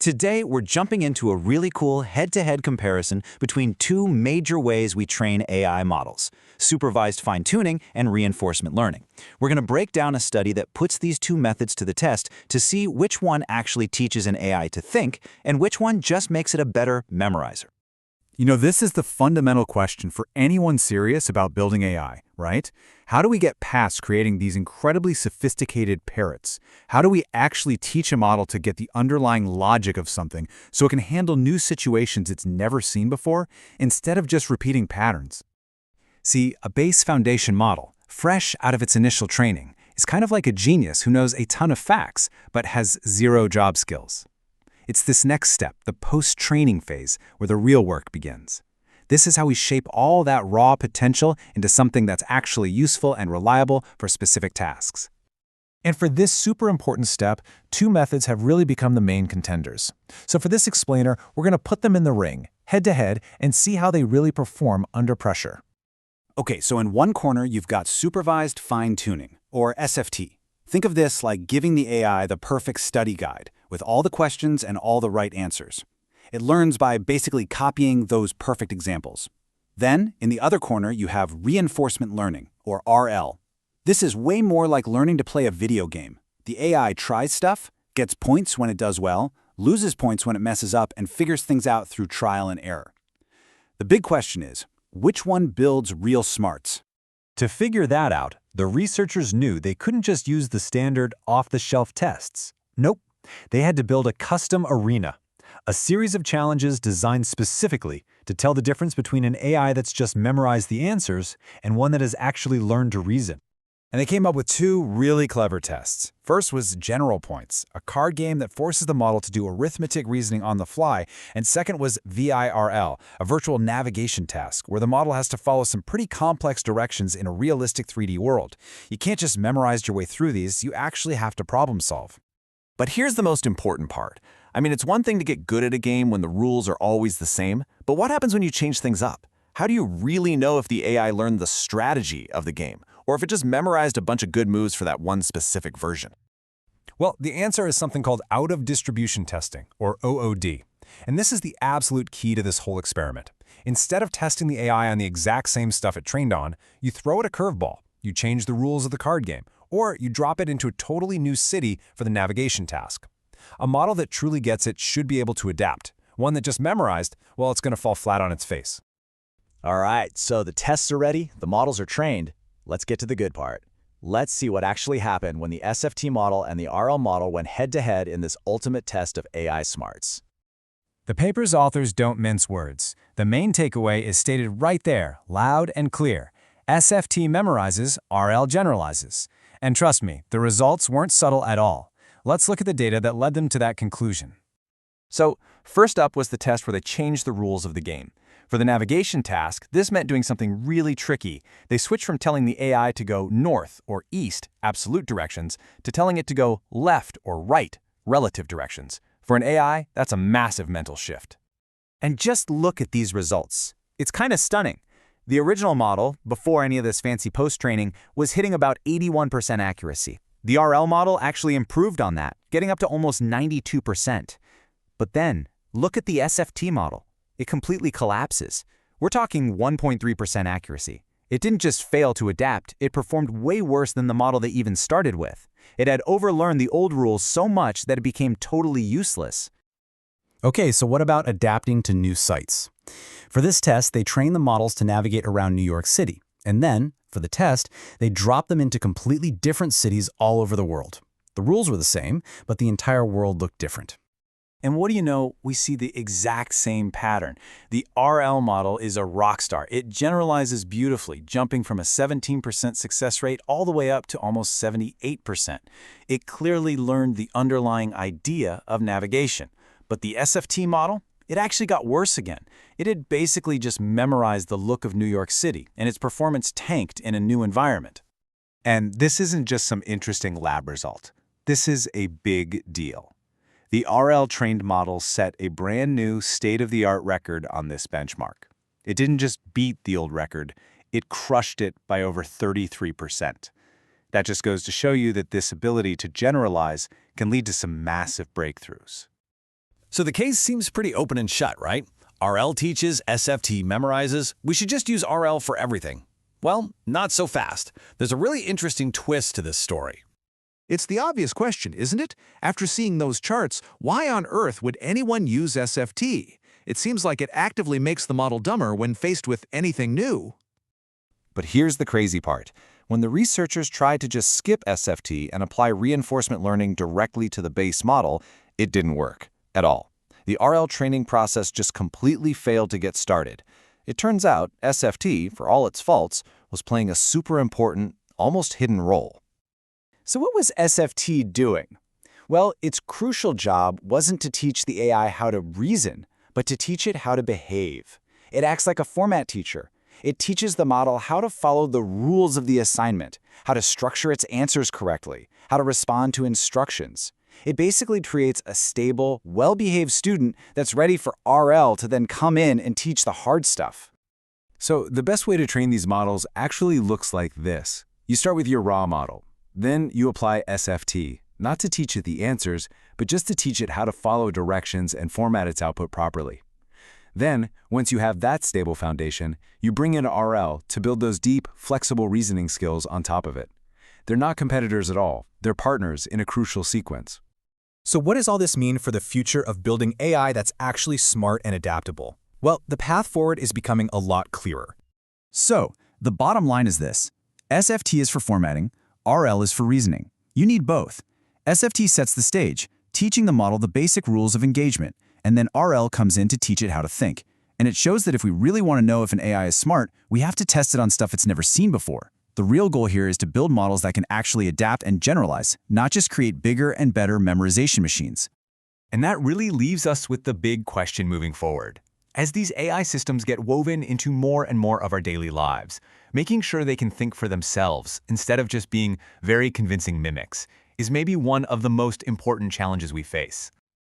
Today, we're jumping into a really cool head-to-head comparison between two major ways we train AI models: supervised fine-tuning and reinforcement learning. We're going to break down a study that puts these two methods to the test to see which one actually teaches an AI to think and which one just makes it a better memorizer. You know, this is the fundamental question for anyone serious about building AI, right? How do we get past creating these incredibly sophisticated parrots? How do we actually teach a model to get the underlying logic of something so it can handle new situations it's never seen before, instead of just repeating patterns? See, a base foundation model, fresh out of its initial training, is kind of like a genius who knows a ton of facts but has zero job skills. It's this next step, the post-training phase, where the real work begins. This is how we shape all that raw potential into something that's actually useful and reliable for specific tasks. And for this super important step, two methods have really become the main contenders. So for this explainer, we're going to put them in the ring, head-to-head, and see how they really perform under pressure. Okay, so in one corner, you've got supervised fine-tuning, or SFT. Think of this like giving the AI the perfect study guide, with all the questions and all the right answers. It learns by basically copying those perfect examples. Then, in the other corner, you have reinforcement learning, or RL. This is way more like learning to play a video game. The AI tries stuff, gets points when it does well, loses points when it messes up, and figures things out through trial and error. The big question is, which one builds real smarts? To figure that out, the researchers knew they couldn't just use the standard off-the-shelf tests. Nope. They had to build a custom arena, a series of challenges designed specifically to tell the difference between an AI that's just memorized the answers and one that has actually learned to reason. And they came up with two really clever tests. First was General Points, a card game that forces the model to do arithmetic reasoning on the fly, and second was VIRL, a virtual navigation task where the model has to follow some pretty complex directions in a realistic 3D world. You can't just memorize your way through these, you actually have to problem solve. But here's the most important part. I mean, it's one thing to get good at a game when the rules are always the same, but what happens when you change things up? How do you really know if the AI learned the strategy of the game, or if it just memorized a bunch of good moves for that one specific version? Well, the answer is something called out-of-distribution testing, or OOD. And this is the absolute key to this whole experiment. Instead of testing the AI on the exact same stuff it trained on, you throw it a curveball. You change the rules of the card game, or you drop it into a totally new city for the navigation task. A model that truly gets it should be able to adapt. One that just memorized, well, it's going to fall flat on its face. All right, so the tests are ready, the models are trained. Let's get to the good part. Let's see what actually happened when the SFT model and the RL model went head-to-head in this ultimate test of AI smarts. The paper's authors don't mince words. The main takeaway is stated right there, loud and clear. SFT memorizes, RL generalizes. And trust me, the results weren't subtle at all. Let's look at the data that led them to that conclusion. So, first up was the test where they changed the rules of the game. For the navigation task, this meant doing something really tricky. They switched from telling the AI to go north or east, absolute directions, to telling it to go left or right, relative directions. For an AI, that's a massive mental shift. And just look at these results. It's kind of stunning. The original model, before any of this fancy post-training, was hitting about 81% accuracy. The RL model actually improved on that, getting up to almost 92%. But then, look at the SFT model. It completely collapses. We're talking 1.3% accuracy. It didn't just fail to adapt, it performed way worse than the model they even started with. It had overlearned the old rules so much that it became totally useless. Okay, so what about adapting to new sites? For this test, they trained the models to navigate around New York City. And then, for the test, they dropped them into completely different cities all over the world. The rules were the same, but the entire world looked different. And what do you know, we see the exact same pattern. The RL model is a rock star. It generalizes beautifully, jumping from a 17% success rate all the way up to almost 78%. It clearly learned the underlying idea of navigation. But the SFT model, it actually got worse again. It had basically just memorized the look of New York City, and its performance tanked in a new environment. And this isn't just some interesting lab result. This is a big deal. The RL-trained model set a brand new state-of-the-art record on this benchmark. It didn't just beat the old record, it crushed it by over 33%. That just goes to show you that this ability to generalize can lead to some massive breakthroughs. So the case seems pretty open and shut, right? RL teaches, SFT memorizes. We should just use RL for everything. Well, not so fast. There's a really interesting twist to this story. It's the obvious question, isn't it? After seeing those charts, why on earth would anyone use SFT? It seems like it actively makes the model dumber when faced with anything new. But here's the crazy part. When the researchers tried to just skip SFT and apply reinforcement learning directly to the base model, it didn't work at all. The RL training process just completely failed to get started. It turns out SFT, for all its faults, was playing a super important, almost hidden role. So what was SFT doing? Well, its crucial job wasn't to teach the AI how to reason, but to teach it how to behave. It acts like a format teacher. It teaches the model how to follow the rules of the assignment, how to structure its answers correctly, how to respond to instructions. It basically creates a stable, well-behaved student that's ready for RL to then come in and teach the hard stuff. So the best way to train these models actually looks like this. You start with your raw model. Then you apply SFT, not to teach it the answers, but just to teach it how to follow directions and format its output properly. Then, once you have that stable foundation, you bring in RL to build those deep, flexible reasoning skills on top of it. They're not competitors at all. They're partners in a crucial sequence. So what does all this mean for the future of building AI that's actually smart and adaptable? Well, the path forward is becoming a lot clearer. So, the bottom line is this. SFT is for formatting, RL is for reasoning. You need both. SFT sets the stage, teaching the model the basic rules of engagement, and then RL comes in to teach it how to think. And it shows that if we really want to know if an AI is smart, we have to test it on stuff it's never seen before. The real goal here is to build models that can actually adapt and generalize, not just create bigger and better memorization machines. And that really leaves us with the big question moving forward. As these AI systems get woven into more and more of our daily lives, making sure they can think for themselves instead of just being very convincing mimics is maybe one of the most important challenges we face.